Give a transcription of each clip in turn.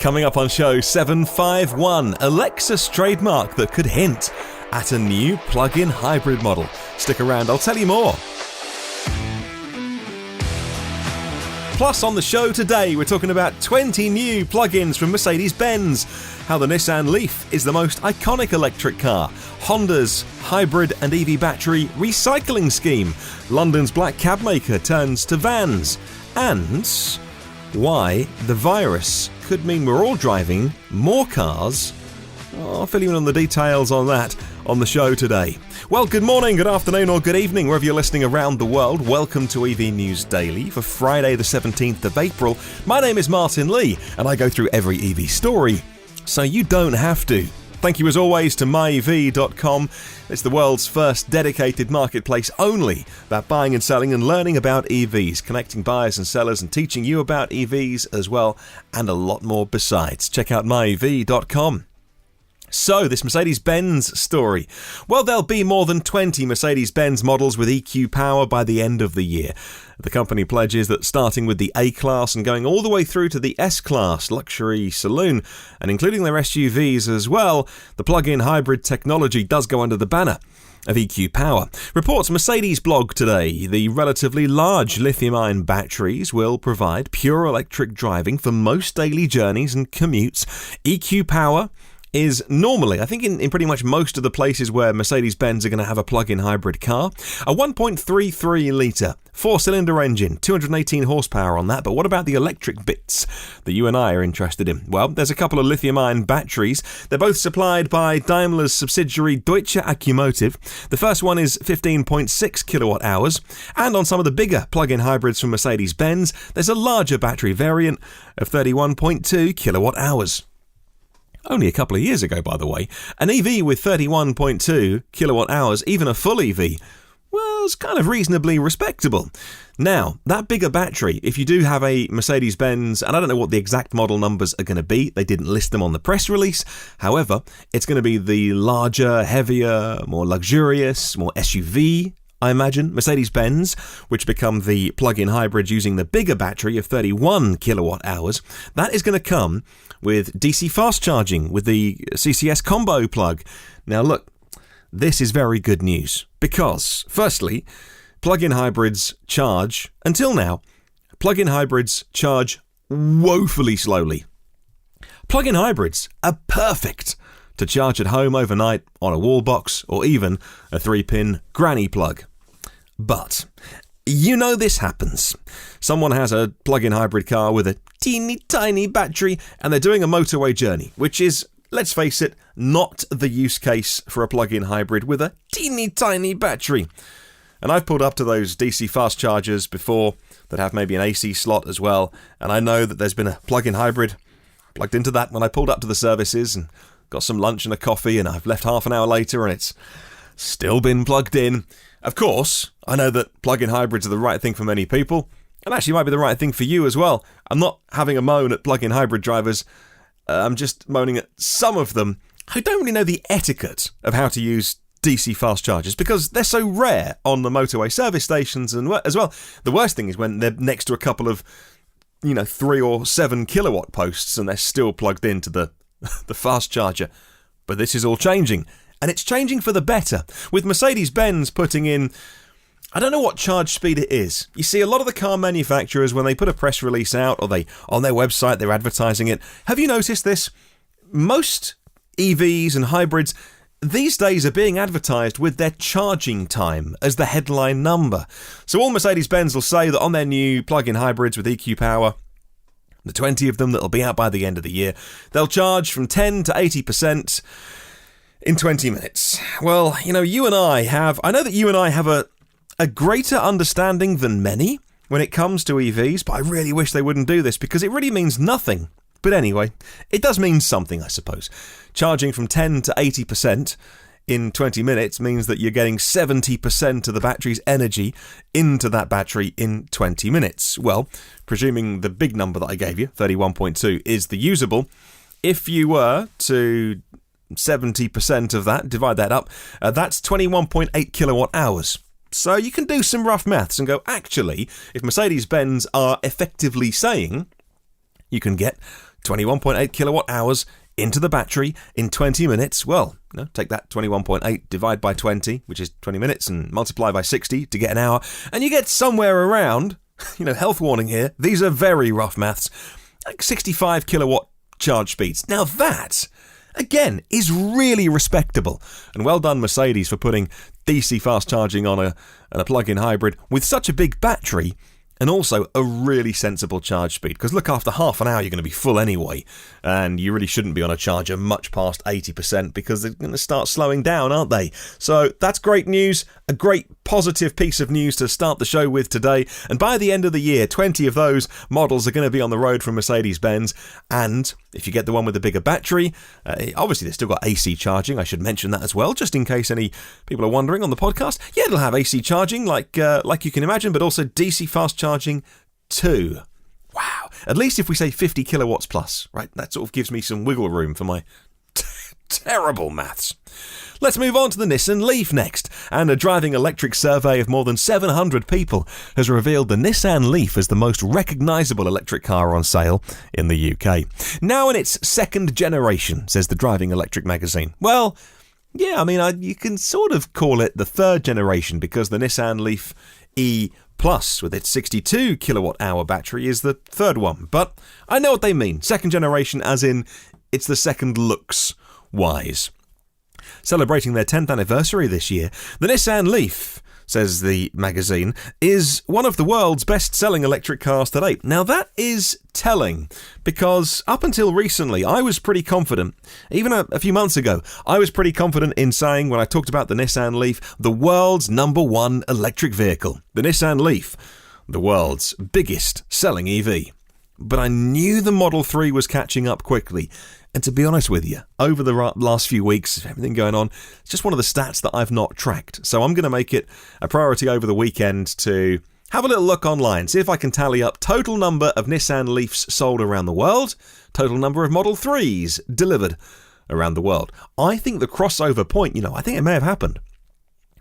Coming up on show 751, a Lexus trademark that could hint at a new plug-in hybrid model. Stick around, I'll tell you more. Plus on the show today, we're talking about 20 new plug-ins from Mercedes-Benz, how the Nissan Leaf is the most iconic electric car, Honda's hybrid and EV battery recycling scheme, London's black cab maker turns to vans, and why the virus could mean we're all driving more cars. I'll fill you in on the details on that on the show today. Well, good morning, good afternoon or good evening, wherever you're listening around the world. Welcome to EV News Daily for Friday the 17th of April. My name is Martyn Lee and I go through every EV story, so you don't have to. Thank you as always to myev.com. It's the world's first dedicated marketplace only about buying and selling and learning about EVs, connecting buyers and sellers and teaching you about EVs as well, and a lot more besides. Check out myev.com. So, this Mercedes-Benz story. Well, there'll be more than 20 Mercedes-Benz models with EQ power by the end of the year. The company pledges that starting with the A-Class and going all the way through to the S-Class luxury saloon, and including their SUVs as well, the plug-in hybrid technology does go under the banner of EQ power. Reports MercedesBlog today, the relatively large lithium-ion batteries will provide pure electric driving for most daily journeys and commutes. EQ power is normally, I think in pretty much most of the places where Mercedes-Benz are going to have a plug-in hybrid car, a 1.33 litre four-cylinder engine, 218 horsepower on that. But what about the electric bits that you and I are interested in? Well, there's a couple of lithium-ion batteries. They're both supplied by Daimler's subsidiary Deutsche Accumotive. The first one is 15.6 kilowatt hours, and on some of the bigger plug-in hybrids from Mercedes-Benz, there's a larger battery variant of 31.2 kilowatt hours. Only a couple of years ago, by the way, an EV with 31.2 kilowatt hours, even a full EV, was kind of reasonably respectable. Now, that bigger battery, if you do have a Mercedes-Benz, and I don't know what the exact model numbers are going to be, they didn't list them on the press release, however, it's going to be the larger, heavier, more luxurious, more SUV, I imagine, Mercedes-Benz, which become the plug-in hybrid using the bigger battery of 31 kilowatt hours. That is going to come with DC fast charging with the CCS combo plug. Now look, this is very good news because, firstly, plug-in hybrids charge, until now, plug-in hybrids charge woefully slowly. Plug-in hybrids are perfect to charge at home overnight on a wall box or even a 3-pin granny plug. But you know this happens. Someone has a plug-in hybrid car with a teeny tiny battery and they're doing a motorway journey, which is, let's face it, not the use case for a plug-in hybrid with a teeny tiny battery. And I've pulled up to those DC fast chargers before that have maybe an AC slot as well, and I know that there's been a plug-in hybrid plugged into that when I pulled up to the services and got some lunch and a coffee, and I've left half an hour later and it's still been plugged in. Of course, I know that plug-in hybrids are the right thing for many people, and actually might be the right thing for you as well. I'm not having a moan at plug-in hybrid drivers, I'm just moaning at some of them who don't really know the etiquette of how to use DC fast chargers because they're so rare on the motorway service stations and as well. The worst thing is when they're next to a couple of, 3 or 7 kilowatt posts and they're still plugged into the fast charger. But this is all changing. And it's changing for the better, with Mercedes-Benz putting in, I don't know what charge speed it is. You see, a lot of the car manufacturers, when they put a press release out or they on their website, they're advertising it. Have you noticed this? Most EVs and hybrids these days are being advertised with their charging time as the headline number. So all Mercedes-Benz will say that on their new plug-in hybrids with EQ power, the 20 of them that'll be out by the end of the year, they'll charge from 10 to 80% in 20 minutes. Well, I know that you and I have a greater understanding than many when it comes to EVs, but I really wish they wouldn't do this because it really means nothing. But anyway, it does mean something, I suppose. Charging from 10 to 80% in 20 minutes means that you're getting 70% of the battery's energy into that battery in 20 minutes. Well, presuming the big number that I gave you, 31.2, is the usable, if you were to 70% of that, divide that up, that's 21.8 kilowatt hours. So you can do some rough maths and go, actually, if Mercedes-Benz are effectively saying you can get 21.8 kilowatt hours into the battery in 20 minutes. Well, take that 21.8, divide by 20, which is 20 minutes, and multiply by 60 to get an hour, and you get somewhere around, health warning here, these are very rough maths, like 65 kilowatt charge speeds. Now that, again, is really respectable. And well done, Mercedes, for putting DC fast charging on a plug-in hybrid with such a big battery, and also a really sensible charge speed. Because look, after half an hour you're going to be full anyway, and you really shouldn't be on a charger much past 80% because they're going to start slowing down, aren't they? So that's great news, a great positive piece of news to start the show with today. And by the end of the year, 20 of those models are going to be on the road from Mercedes-Benz. And if you get the one with the bigger battery, obviously they've still got AC charging. I should mention that as well, just in case any people are wondering on the podcast. Yeah, it'll have AC charging like you can imagine, but also DC fast charging too. Wow. At least if we say 50 kilowatts plus, right? That sort of gives me some wiggle room for my terrible maths. Let's move on to the Nissan Leaf next. And a driving electric survey of more than 700 people has revealed the Nissan Leaf as the most recognisable electric car on sale in the UK. Now in its second generation, says the Driving Electric magazine. Well, yeah, I mean, you can sort of call it the third generation because the Nissan Leaf E Plus with its 62 kilowatt hour battery is the third one. But I know what they mean. Second generation as in it's the second looks wise. Celebrating their 10th anniversary this year, the Nissan Leaf, says the magazine, is one of the world's best-selling electric cars to date. Now that is telling, because up until recently I was pretty confident, even a few months ago, I was pretty confident in saying when I talked about the Nissan Leaf, the world's #1 electric vehicle. The Nissan Leaf, the world's biggest selling EV. But I knew the Model 3 was catching up quickly. And to be honest with you, over the last few weeks, everything going on, it's just one of the stats that I've not tracked. So I'm going to make it a priority over the weekend to have a little look online, see if I can tally up total number of Nissan Leafs sold around the world, total number of Model 3s delivered around the world. I think the crossover point, I think it may have happened.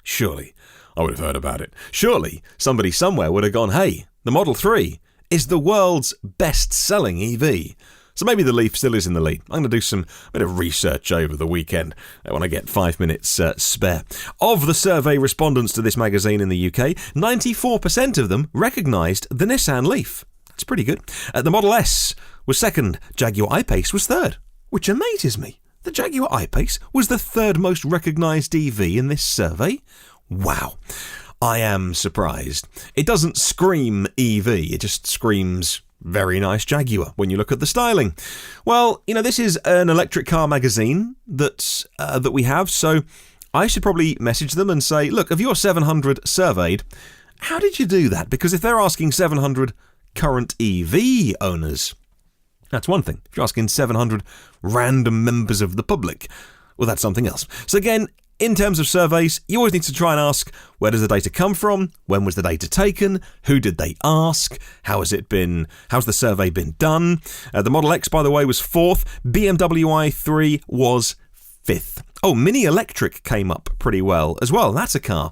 Surely I would have heard about it. Surely somebody somewhere would have gone, hey, the Model 3 is the world's best-selling EV. So maybe the Leaf still is in the lead. I'm going to do some bit of research over the weekend when I get 5 minutes spare. Of the survey respondents to this magazine in the UK, 94% of them recognised the Nissan Leaf. That's pretty good. The Model S was second. Jaguar I-Pace was third, which amazes me. The Jaguar I-Pace was the third most recognised EV in this survey. Wow. I am surprised. It doesn't scream EV, it just screams very nice Jaguar when you look at the styling. Well, this is an electric car magazine that we have, so I should probably message them and say, look, of your 700 surveyed, how did you do that? Because if they're asking 700 current EV owners, that's one thing. If you're asking 700 random members of the public, well, that's something else. So again, in terms of surveys, you always need to try and ask, where does the data come from? When was the data taken? Who did they ask? How's the survey been done? The Model X, by the way, was 4th. BMW i3 was 5th. Oh, Mini Electric came up pretty well as well. That's a car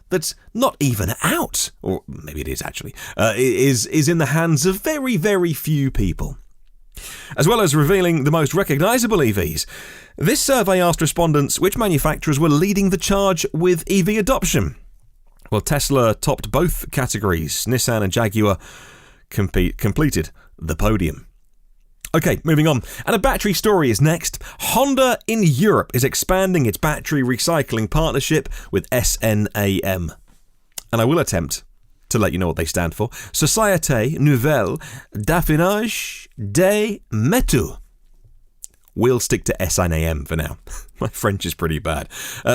that's not even out, or maybe it is actually, is in the hands of very, very few people. As well as revealing the most recognisable EVs, this survey asked respondents which manufacturers were leading the charge with EV adoption. Well, Tesla topped both categories. Nissan and Jaguar completed the podium. Okay, moving on. And a battery story is next. Honda in Europe is expanding its battery recycling partnership with SNAM. And I will attempt to let you know what they stand for. Société Nouvelle d'Affinage des Métaux. We'll stick to SNAM for now. My French is pretty bad.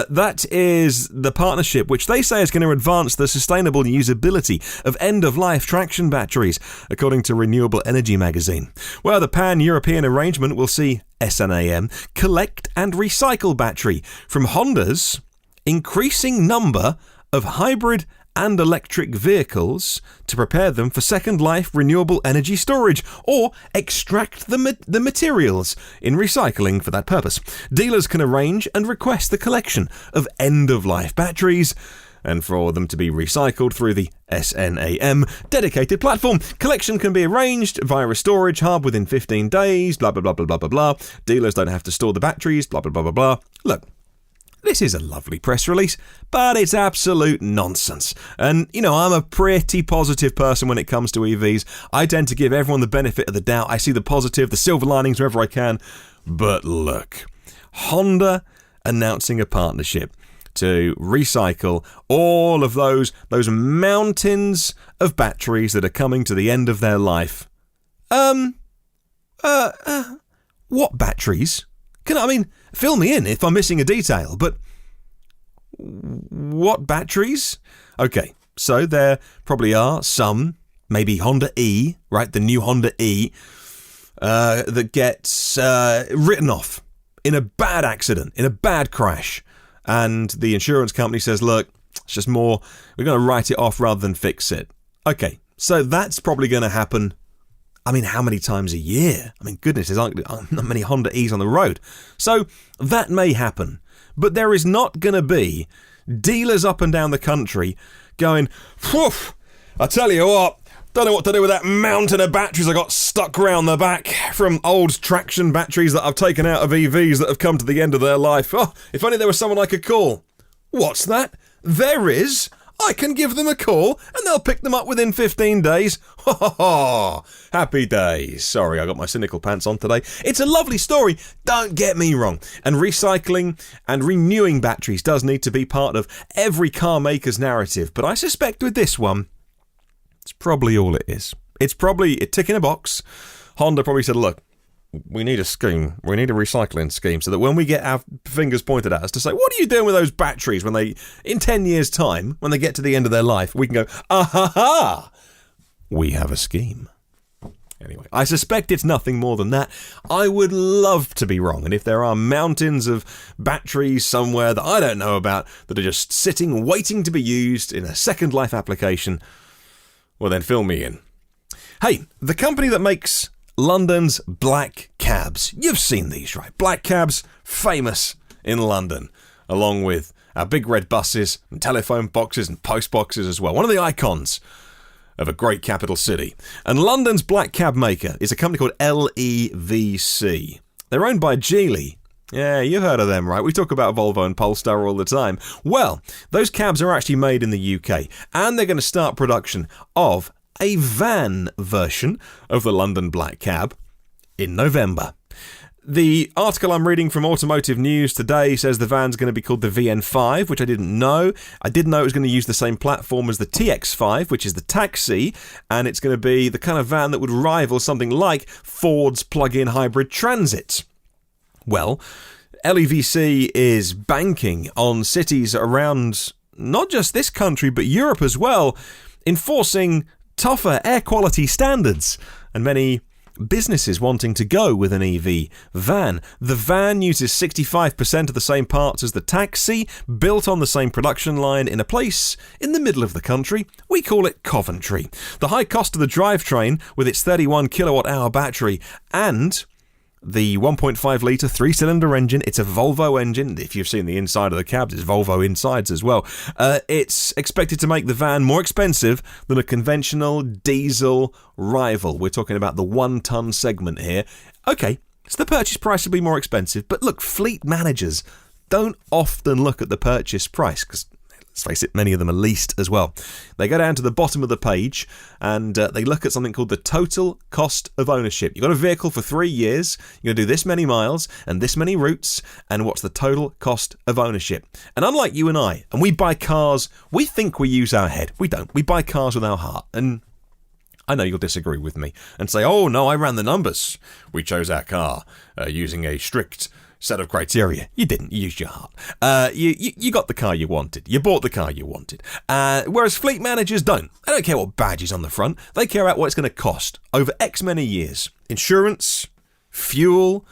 That is the partnership which they say is going to advance the sustainable usability of end-of-life traction batteries, according to Renewable Energy magazine. Well, the pan-European arrangement will see SNAM collect and recycle battery from Honda's increasing number of hybrid and electric vehicles to prepare them for second life renewable energy storage or extract the materials in recycling for that purpose. Dealers can arrange and request the collection of end-of-life batteries and for them to be recycled through the SNAM dedicated platform. Collection can be arranged via a storage hub within 15 days, blah, blah, blah, blah, blah, blah, blah. Dealers don't have to store the batteries, blah, blah, blah, blah, blah. Look, this is a lovely press release, but it's absolute nonsense. And, I'm a pretty positive person when it comes to EVs. I tend to give everyone the benefit of the doubt. I see the positive, the silver linings wherever I can. But look, Honda announcing a partnership to recycle all of those mountains of batteries that are coming to the end of their life. What batteries? Fill me in if I'm missing a detail, but what batteries? Okay, so there probably are some, maybe Honda E, right, the new Honda E, that gets written off in a bad accident, in a bad crash, and the insurance company says, look, it's just more, we're going to write it off rather than fix it. Okay, so that's probably going to happen. How many times a year? Goodness, there's not many Honda E's on the road. So that may happen. But there is not going to be dealers up and down the country going, phew, I tell you what, don't know what to do with that mountain of batteries I got stuck round the back from old traction batteries that I've taken out of EVs that have come to the end of their life. Oh, if only there was someone I could call. What's that? There is. I can give them a call and they'll pick them up within 15 days. Ha ha ha! Happy days. Sorry, I got my cynical pants on today. It's a lovely story, don't get me wrong. And recycling and renewing batteries does need to be part of every car maker's narrative. But I suspect with this one, it's probably all it is. It's probably a tick in a box. Honda probably said, look, we need a scheme. We need a recycling scheme so that when we get our fingers pointed at us to say, what are you doing with those batteries when they, in 10 years' time, when they get to the end of their life, we can go, ah-ha-ha, we have a scheme. Anyway, I suspect it's nothing more than that. I would love to be wrong. And if there are mountains of batteries somewhere that I don't know about that are just sitting, waiting to be used in a Second Life application, well then fill me in. Hey, the company that makes London's black cabs. You've seen these, right? Black cabs, famous in London, along with our big red buses and telephone boxes and post boxes as well. One of the icons of a great capital city. And London's black cab maker is a company called LEVC. They're owned by Geely. Yeah, you've heard of them, right? We talk about Volvo and Polestar all the time. Well, those cabs are actually made in the UK, and they're going to start production of a van version of the London Black Cab in November. The article I'm reading from Automotive News today says the van's going to be called the VN5, which I didn't know. I did know it was going to use the same platform as the TX5, which is the taxi, and it's going to be the kind of van that would rival something like Ford's plug-in hybrid Transit. Well, LEVC is banking on cities around not just this country, but Europe as well, enforcing tougher air quality standards, and many businesses wanting to go with an EV van. The van uses 65% of the same parts as the taxi, built on the same production line in a place in the middle of the country. We call it Coventry. The high cost of the drivetrain with its 31 kilowatt hour battery and the 1.5 litre 3-cylinder engine, it's a Volvo engine. If you've seen the inside of the cabs, it's Volvo insides as well. It's expected to make the van more expensive than a conventional diesel rival. We're talking about the 1-ton segment here. Okay, so the purchase price will be more expensive, but look, fleet managers don't often look at the purchase price because, let's face it, many of them are leased as well. They go down to the bottom of the page and they look at something called the total cost of ownership. You've got a vehicle for 3 years, you're going to do this many miles and this many routes, and what's the total cost of ownership? And unlike you and I, and we buy cars, we think we use our head. We don't. We buy cars with our heart. And I know you'll disagree with me and say, oh no, I ran the numbers. We chose our car using a strict set of criteria. You didn't. You used your heart. You got the car you wanted. You bought the car you wanted. Whereas fleet managers don't. They don't care what badge is on the front. They care about what it's going to cost over X many years. Insurance, fuel,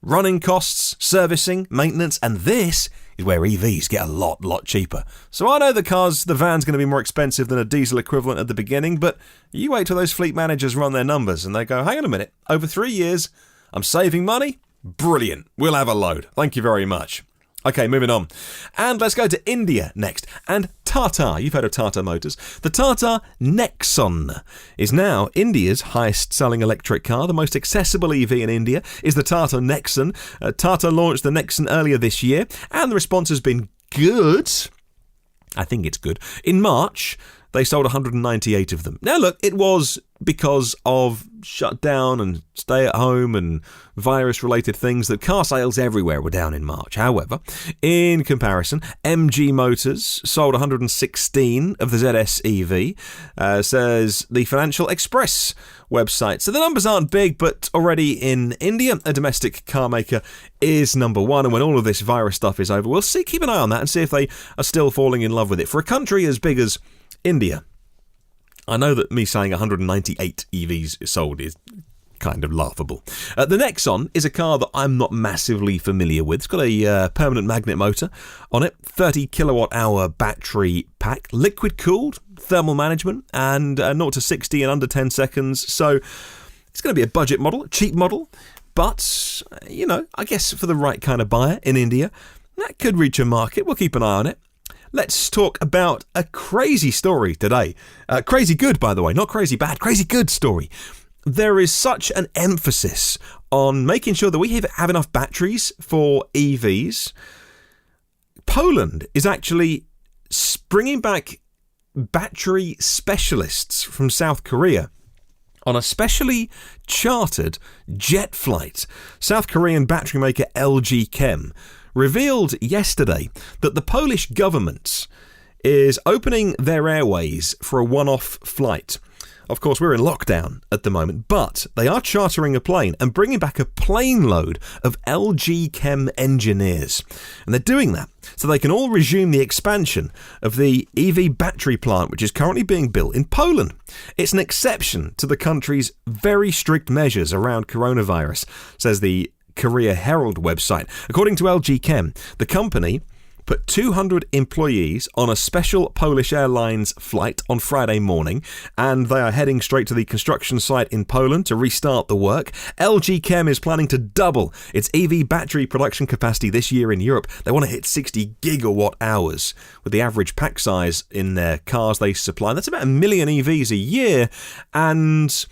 running costs, servicing, maintenance, and this is where EVs get a lot cheaper. So I know the van's going to be more expensive than a diesel equivalent at the beginning, but you wait till those fleet managers run their numbers and they go, hang on a minute, over 3 years, I'm saving money? Brilliant. We'll have a load. Thank you very much. Okay, moving on. And let's go to India next. And Tata, you've heard of Tata Motors. The Tata Nexon is now India's highest selling electric car. The most accessible EV in India is the Tata Nexon. Tata launched the Nexon earlier this year, and the response has been good. I think it's good. In March, they sold 198 of them. Now look, it was because of shutdown and stay at home and virus-related things that car sales everywhere were down in March. However, in comparison, MG Motors sold 116 of the ZS EV, says the Financial Express website. So the numbers aren't big, but already in India, a domestic car maker is number one. And when all of this virus stuff is over, we'll see, keep an eye on that and see if they are still falling in love with it. For a country as big as India, I know that me saying 198 EVs sold is kind of laughable. The Nexon is a car that I'm not massively familiar with. It's got a permanent magnet motor on it, 30 kilowatt hour battery pack, liquid cooled, thermal management, and 0 to 60 in under 10 seconds. So it's going to be a budget model, a cheap model, but, you know, I guess for the right kind of buyer in India, that could reach a market. We'll keep an eye on it. Let's talk about a crazy story today. Crazy good, by the way, not crazy bad, crazy good story. There is such an emphasis on making sure that we have enough batteries for EVs. Poland is actually bringing back battery specialists from South Korea on a specially chartered jet flight. South Korean battery maker LG Chem revealed yesterday that the Polish government is opening their airways for a one-off flight. Of course, we're in lockdown at the moment, but they are chartering a plane and bringing back a plane load of LG Chem engineers. And they're doing that so they can all resume the expansion of the EV battery plant, which is currently being built in Poland. It's an exception to the country's very strict measures around coronavirus, says the Korea Herald website. According to LG Chem, the company put 200 employees on a special Polish Airlines flight on Friday morning, and they are heading straight to the construction site in Poland to restart the work. LG Chem is planning to double its EV battery production capacity this year in Europe. They want to hit 60 gigawatt hours with the average pack size in their cars they supply. That's about 1 million EVs a year, and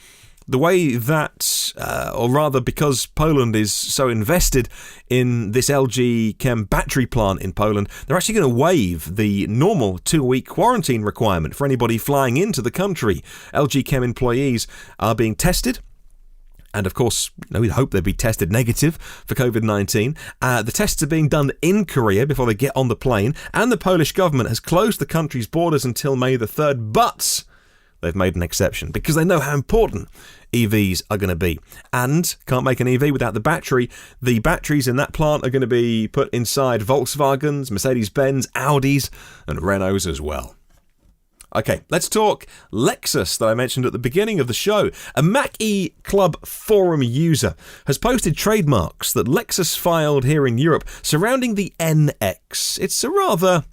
the way that, or rather because Poland is so invested in this LG Chem battery plant in Poland, they're actually going to waive the normal 2-week quarantine requirement for anybody flying into the country. LG Chem employees are being tested. And of course, we'd hope they'd be tested negative for COVID-19. The tests are being done in Korea before they get on the plane. And the Polish government has closed the country's borders until May the 3rd. But they've made an exception because they know how important EVs are going to be. And can't make an EV without the battery. The batteries in that plant are going to be put inside Volkswagens, Mercedes-Benz, Audis, and Renaults as well. Okay, let's talk Lexus that I mentioned at the beginning of the show. A Mackie Club forum user has posted trademarks that Lexus filed here in Europe surrounding the NX. It's a rather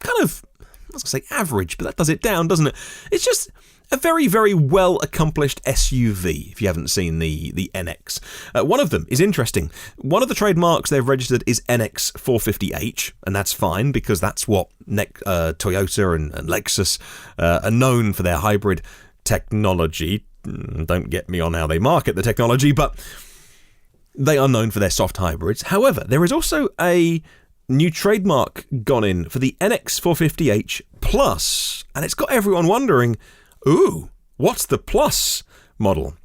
kind of, I was going to say average, but that does it down, doesn't it? It's just a very, very well-accomplished SUV, if you haven't seen the NX. One of them is interesting. One of the trademarks they've registered is NX450H, and that's fine because that's what Toyota and Lexus are known for their hybrid technology. Don't get me on how they market the technology, but they are known for their soft hybrids. However, there is also a new trademark gone in for the NX450H Plus, and it's got everyone wondering, ooh, what's the Plus model?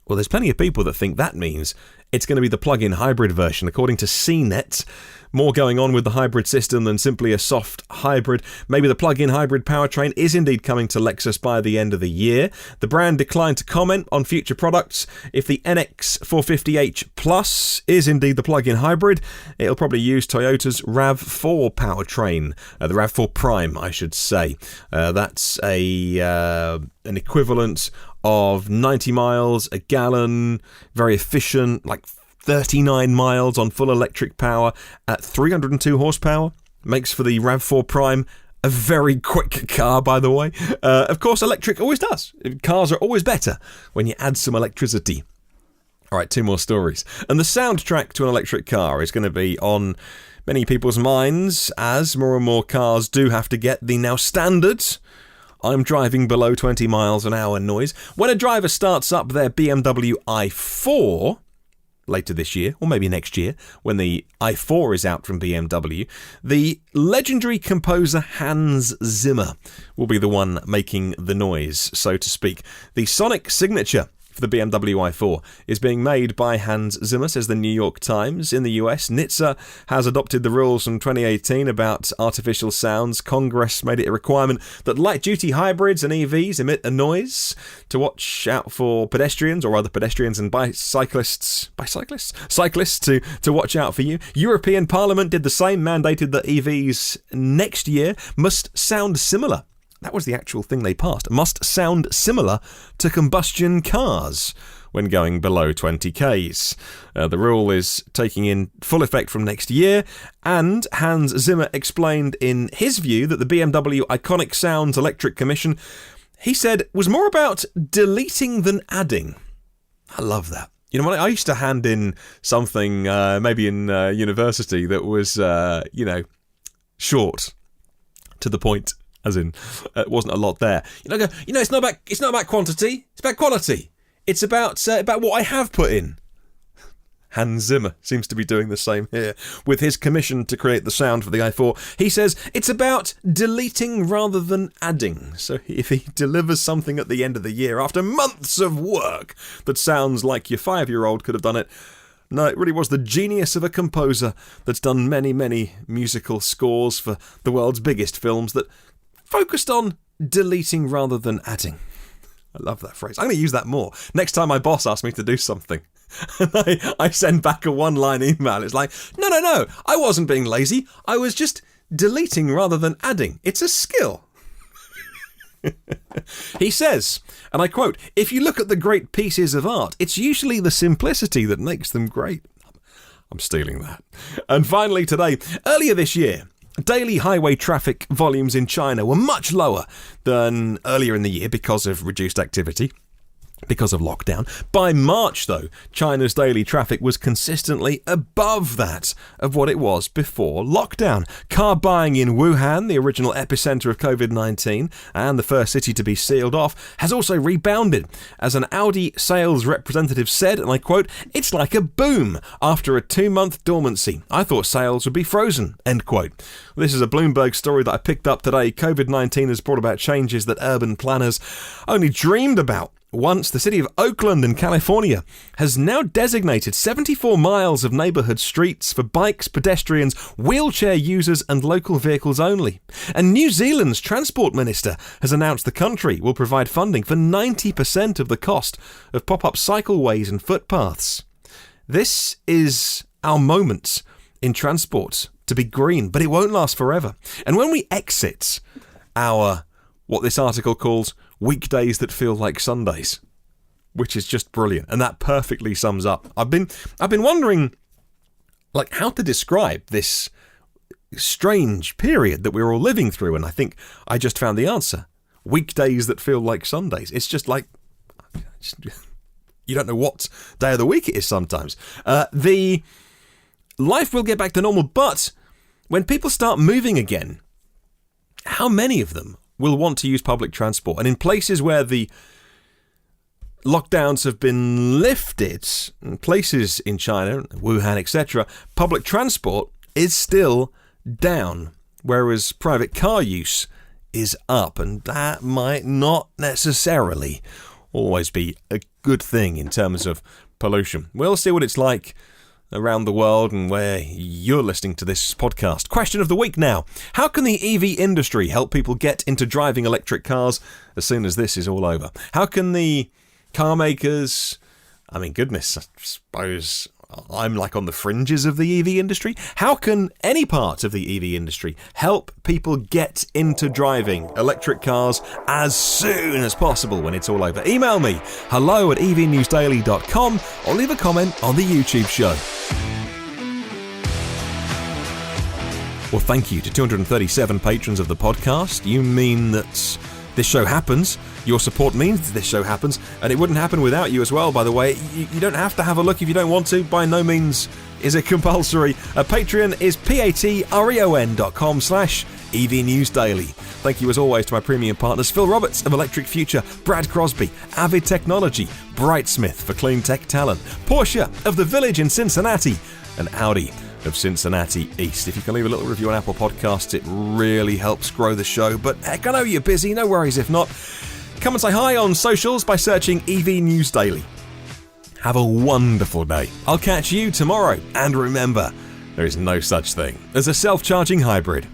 Well, there's plenty of people that think that means it's going to be the plug-in hybrid version, according to CNET. More going on with the hybrid system than simply a soft hybrid. Maybe the plug-in hybrid powertrain is indeed coming to Lexus by the end of the year. The brand declined to comment on future products. If the NX450H Plus is indeed the plug-in hybrid, it'll probably use Toyota's RAV4 powertrain, the RAV4 Prime, I should say. That's an equivalent of 90 miles a gallon, very efficient, like 39 miles on full electric power at 302 horsepower. Makes for the RAV4 Prime a very quick car, by the way. Of course, electric always does. Cars are always better when you add some electricity. All right, 2 more stories. And the soundtrack to an electric car is going to be on many people's minds as more and more cars do have to get the now standard I'm driving below 20 miles an hour noise. When a driver starts up their BMW i4 later this year, or maybe next year, when the i4 is out from BMW, the legendary composer Hans Zimmer will be the one making the noise, so to speak. The sonic signature for the BMW i4 is being made by Hans Zimmer, says the New York Times. In the US, NHTSA has adopted the rules from 2018 about artificial sounds. Congress made it a requirement that light-duty hybrids and EVs emit a noise to watch out for pedestrians, or other pedestrians and cyclists to watch out for you. European Parliament did the same, mandated that EVs next year must sound similar. That was the actual thing they passed. Must sound similar to combustion cars when going below 20 Ks. The rule is taking in full effect from next year, and Hans Zimmer explained in his view that the BMW Iconic Sounds Electric Commission, he said, was more about deleting than adding. I love that. You know, I used to hand in something, maybe in university, that was, short, to the point. As in, it wasn't a lot there. It's not about quantity. It's about quality. It's about what I have put in. Hans Zimmer seems to be doing the same here with his commission to create the sound for the i4. He says it's about deleting rather than adding. So if he delivers something at the end of the year after months of work that sounds like your 5-year-old could have done it, no, it really was the genius of a composer that's done many, many musical scores for the world's biggest films that focused on deleting rather than adding. I love that phrase. I'm going to use that more. Next time my boss asks me to do something, and I send back a one-line email, it's like, no, I wasn't being lazy. I was just deleting rather than adding. It's a skill. He says, and I quote, "If you look at the great pieces of art, it's usually the simplicity that makes them great." I'm stealing that. And finally today, earlier this year, daily highway traffic volumes in China were much lower than earlier in the year because of reduced activity, because of lockdown. By March, though, China's daily traffic was consistently above that of what it was before lockdown. Car buying in Wuhan, the original epicenter of COVID-19 and the first city to be sealed off, has also rebounded. As an Audi sales representative said, and I quote, "It's like a boom after a 2-month dormancy. I thought sales would be frozen," end quote. This is a Bloomberg story that I picked up today. COVID-19 has brought about changes that urban planners only dreamed about. Once, the city of Oakland in California has now designated 74 miles of neighborhood streets for bikes, pedestrians, wheelchair users and local vehicles only. And New Zealand's transport minister has announced the country will provide funding for 90% of the cost of pop-up cycleways and footpaths. This is our moment in transport to be green, but it won't last forever. And when we exit our, what this article calls, weekdays that feel like Sundays, which is just brilliant, and that perfectly sums up. I've been wondering, like, how to describe this strange period that we're all living through, and I think I just found the answer. Weekdays that feel like Sundays. It's just like you don't know what day of the week it is sometimes. The life will get back to normal, but when people start moving again, how many of them will want to use public transport? And in places where the lockdowns have been lifted, places in China, Wuhan, etc., public transport is still down, whereas private car use is up, and that might not necessarily always be a good thing in terms of pollution. We'll see what it's like around the world and where you're listening to this podcast. Question of the week now. How can the EV industry help people get into driving electric cars as soon as this is all over? How can the car makers, I mean, goodness, I suppose I'm like on the fringes of the EV industry. How can any part of the EV industry help people get into driving electric cars as soon as possible when it's all over? Email me, hello@evnewsdaily.com, or leave a comment on the YouTube show. Well, thank you to 237 patrons of the podcast. You mean that This show happens. Your support means this show happens, and it wouldn't happen without you as well, by the way. You don't have to have a look if you don't want to. By no means is it compulsory. Patreon is patreon.com/EVNewsDaily. Thank you as always to my premium partners, Phil Roberts of Electric Future, Brad Crosby, Avid Technology, Brightsmith for clean tech talent, Porsche of the Village in Cincinnati, and Audi of Cincinnati East. If you can leave a little review on Apple Podcasts, it really helps grow the show. But heck, I know you're busy, no worries if not. Come and say hi on socials by searching EV News Daily. Have a wonderful day. I'll catch you tomorrow. And remember, there is no such thing as a self-charging hybrid.